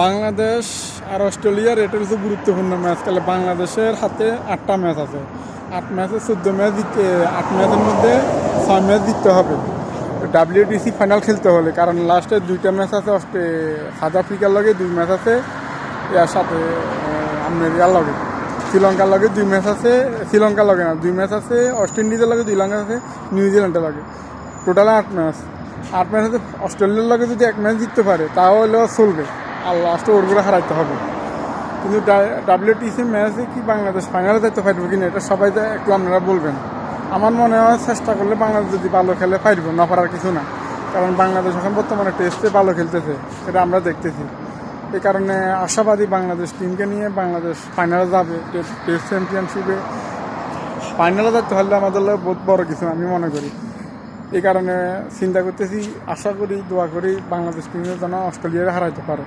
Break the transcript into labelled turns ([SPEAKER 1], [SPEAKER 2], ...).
[SPEAKER 1] বাংলাদেশ আর অস্ট্রেলিয়ার এটা হচ্ছে গুরুত্বপূর্ণ ম্যাচ। তাহলে বাংলাদেশের হাতে 8টা ম্যাচ আছে। 8 ম্যাচে 14 ম্যাচ দিতে, 8 ম্যাচের মধ্যে 6 ম্যাচ জিততে হবে WTC ফাইনাল খেলতে হলে। কারণ লাস্টের 2টা ম্যাচ আছে সাউথ আফ্রিকার লগে, 2 ম্যাচ আছে ইয়ার সাথে আপনার ইয়ার লগে শ্রীলঙ্কার লগে 2 ম্যাচ আছে, শ্রীলঙ্কার লগে না 2 ম্যাচ আছে, ওয়েস্ট ইন্ডিজের লগে 2 ম্যাচ আছে, নিউজিল্যান্ডের লগে, টোটাল 8 ম্যাচ। 8 ম্যাচে অস্ট্রেলিয়ার লগে যদি 1 ম্যাচ জিততে পারে তাহলে চলবে, আর লাস্টে ওরগুলো হারাইতে হবে। কিন্তু WTC ম্যাচে কি বাংলাদেশ ফাইনালে যেতে পারবে কিনা এটা সবাই একটু আপনারা বলবেন। আমার মনে হয় চেষ্টা করলে বাংলাদেশ যদি ভালো খেলে পারবে, না পারার কিছু না। কারণ বাংলাদেশ এখন বর্তমানে টেস্টে ভালো খেলতেছে, এটা আমরা দেখতেছি। এই কারণে আশাবাদী বাংলাদেশ টিমকে নিয়ে বাংলাদেশ ফাইনালে যাবে। টেস্ট চ্যাম্পিয়নশিপে ফাইনালে যেতে হলে আমাদের বহুত বড় কিছু আমি মনে করি। এই কারণে চিন্তা করতেছি, আশা করি, দোয়া করি বাংলাদেশ টিমের যেন অস্ট্রেলিয়াকে হারাইতে পারে।